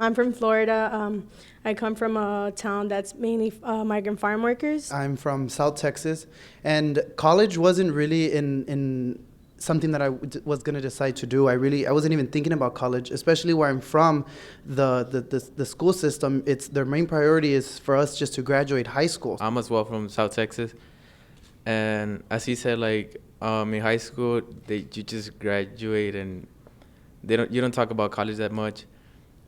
I'm from Florida. I come from a town that's mainly migrant farm workers. I'm from South Texas, and college wasn't really in something that was going to decide to do. I wasn't even thinking about college, especially where I'm from. The school system, their main priority is for us just to graduate high school. I'm as well from South Texas, and as he said, like in high school, you just graduate and you don't talk about college that much.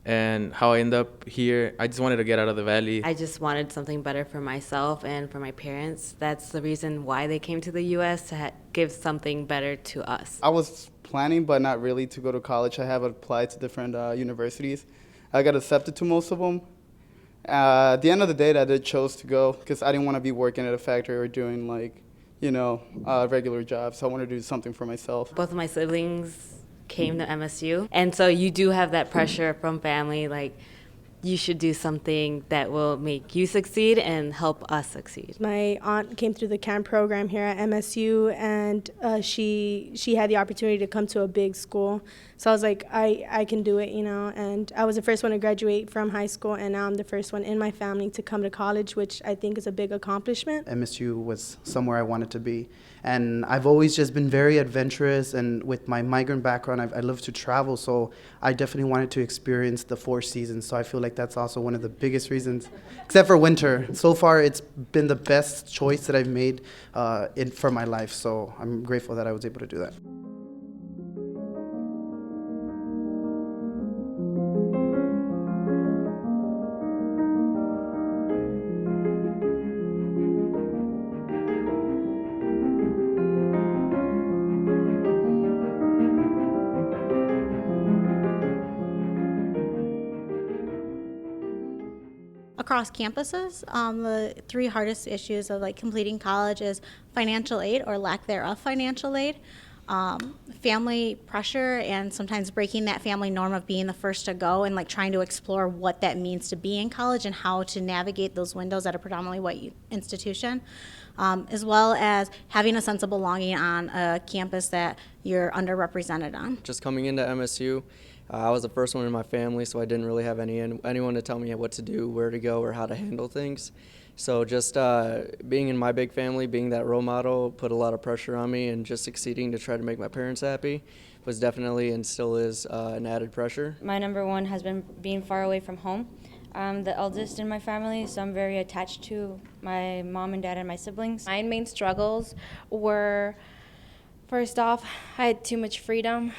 And how I end up here, I just wanted to get out of the valley. I just wanted something better for myself and for my parents. That's the reason why they came to the U.S., to give something better to us. I was planning, but not really, to go to college. I have applied to different universities. I got accepted to most of them. At the end of the day, I did chose to go because I didn't want to be working at a factory or doing regular jobs. So I wanted to do something for myself. Both of my siblings came to MSU, and so you do have that pressure from family, like you should do something that will make you succeed and help us succeed. My aunt came through the camp program here at MSU, and she had the opportunity to come to a big school. So I was like, I can do it, and I was the first one to graduate from high school, and now I'm the first one in my family to come to college, which I think is a big accomplishment. MSU was somewhere I wanted to be, and I've always just been very adventurous, and with my migrant background, I love to travel, so I definitely wanted to experience the 4 seasons. So I feel like that's also one of the biggest reasons, except for winter. So far, it's been the best choice that I've made for my life, so I'm grateful that I was able to do that. Across campuses, the 3 hardest issues of completing college is financial aid or lack thereof financial aid, family pressure, and sometimes breaking that family norm of being the first to go and trying to explore what that means to be in college and how to navigate those windows at a predominantly white institution, as well as having a sense of belonging on a campus that you're underrepresented on. Just coming into MSU, I was the first one in my family, so I didn't really have anyone to tell me what to do, where to go, or how to handle things. So just being in my big family, being that role model, put a lot of pressure on me, and just succeeding to try to make my parents happy was definitely and still is an added pressure. My number one has been being far away from home. I'm the eldest in my family, so I'm very attached to my mom and dad and my siblings. My main struggles were, first off, I had too much freedom.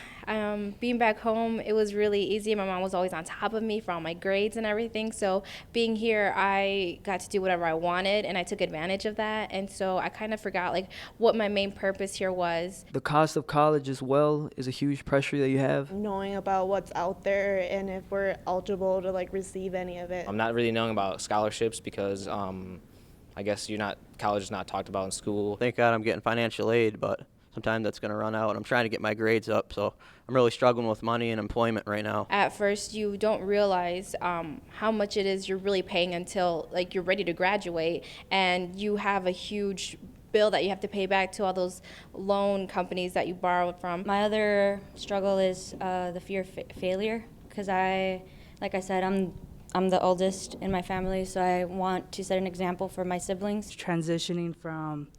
Being back home, it was really easy. My mom was always on top of me for all my grades and everything. So being here, I got to do whatever I wanted, and I took advantage of that. And so I kind of forgot what my main purpose here was. The cost of college as well is a huge pressure that you have. Knowing about what's out there and if we're eligible to receive any of it. I'm not really knowing about scholarships because I guess college is not talked about in school. Thank God I'm getting financial aid, but sometime that's going to run out, and I'm trying to get my grades up, so I'm really struggling with money and employment right now. At first, you don't realize how much it is you're really paying until you're ready to graduate, and you have a huge bill that you have to pay back to all those loan companies that you borrowed from. My other struggle is the fear of failure, because like I said, I'm the oldest in my family, so I want to set an example for my siblings. Transitioning from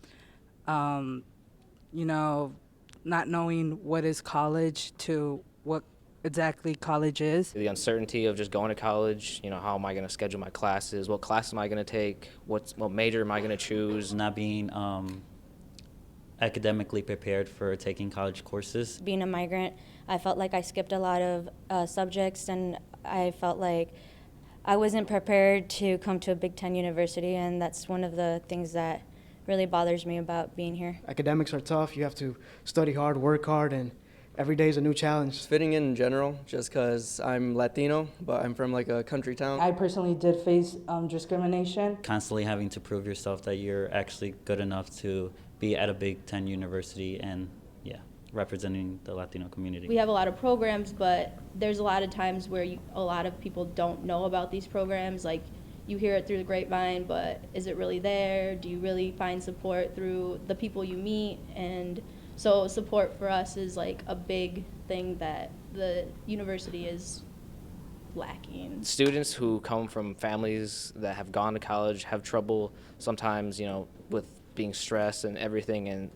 not knowing what is college to what exactly college is. The uncertainty of just going to college, how am I going to schedule my classes? What class am I going to take? What major am I going to choose? Not being academically prepared for taking college courses. Being a migrant, I felt like I skipped a lot of subjects, and I felt like I wasn't prepared to come to a Big Ten university, and that's one of the things that really bothers me about being here. Academics are tough. You have to study hard, work hard, and every day is a new challenge. Fitting in general, just because I'm Latino, but I'm from a country town. I personally did face discrimination. Constantly having to prove yourself that you're actually good enough to be at a Big Ten university and, representing the Latino community. We have a lot of programs, but there's a lot of times where a lot of people don't know about these programs. You hear it through the grapevine, but is it really there? Do you really find support through the people you meet? And so support for us is a big thing that the university is lacking. Students who come from families that have gone to college have trouble sometimes, with being stressed and everything, and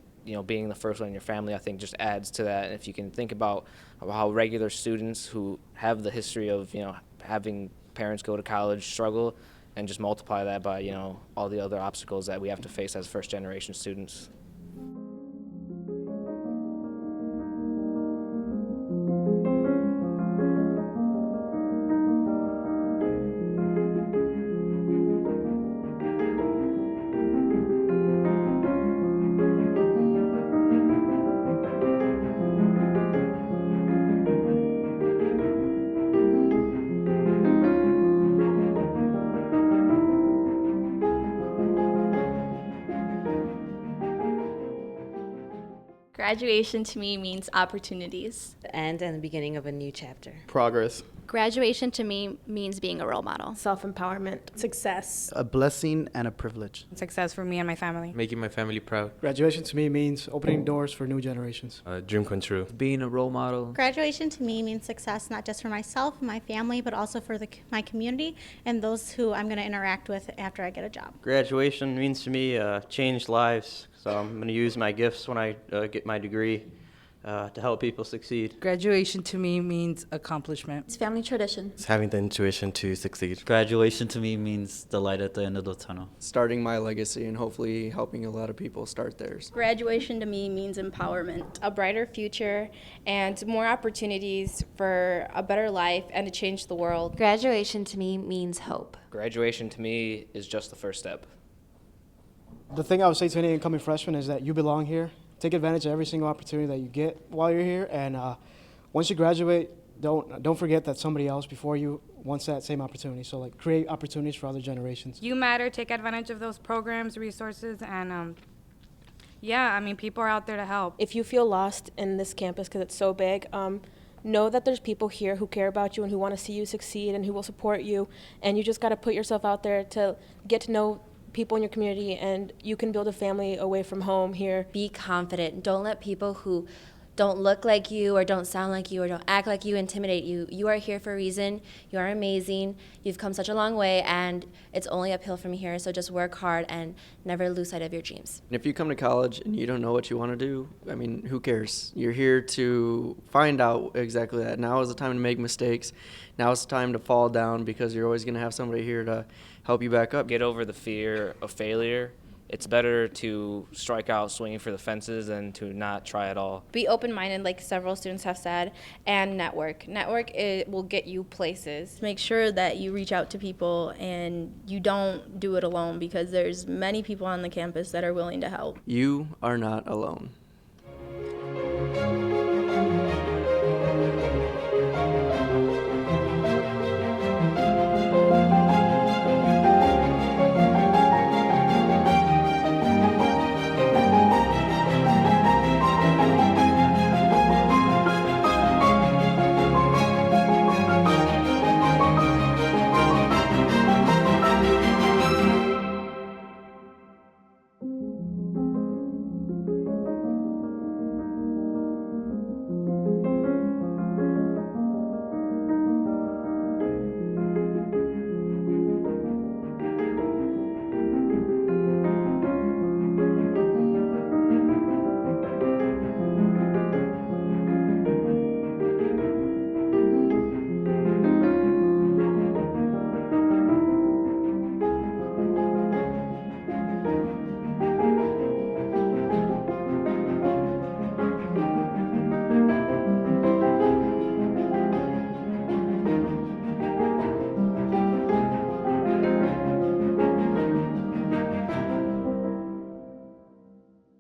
being the first one in your family, I think, just adds to that. And if you can think about how regular students who have the history of having parents go to college struggle, and just multiply that by all the other obstacles that we have to face as first generation students. Graduation to me means opportunities. And the beginning of a new chapter. Progress. Graduation to me means being a role model. Self-empowerment. Success. A blessing and a privilege. Success for me and my family. Making my family proud. Graduation to me means opening doors for new generations. Dream come true. Being a role model. Graduation to me means success, not just for myself and my family, but also for my community and those who I'm going to interact with after I get a job. Graduation means to me changed lives. So I'm going to use my gifts when I get my degree to help people succeed. Graduation to me means accomplishment. It's family tradition. It's having the intuition to succeed. Graduation to me means the light at the end of the tunnel. Starting my legacy and hopefully helping a lot of people start theirs. Graduation to me means empowerment. A brighter future and more opportunities for a better life and to change the world. Graduation to me means hope. Graduation to me is just the first step. The thing I would say to any incoming freshman is that you belong here. Take advantage of every single opportunity that you get while you're here, and once you graduate, don't forget that somebody else before you wants that same opportunity. So like create opportunities for other generations. You matter. Take advantage of those programs, resources, and people are out there to help. If you feel lost in this campus because it's so big, know that there's people here who care about you and who want to see you succeed and who will support you, and you just got to put yourself out there to get to know people in your community, and you can build a family away from home here. Be confident. Don't let people who don't look like you or don't sound like you or don't act like you intimidate you. You are here for a reason. You are amazing. You've come such a long way, and it's only uphill from here, so just work hard and never lose sight of your dreams. And if you come to college and you don't know what you want to do, who cares? You're here to find out exactly that. Now is the time to make mistakes. Now is the time to fall down, because you're always going to have somebody here to help you back up. Get over the fear of failure. It's better to strike out swinging for the fences than to not try at all. Be open-minded, like several students have said, and network. It will get you places. Make sure that you reach out to people and you don't do it alone, because there's many people on the campus that are willing to help. You are not alone.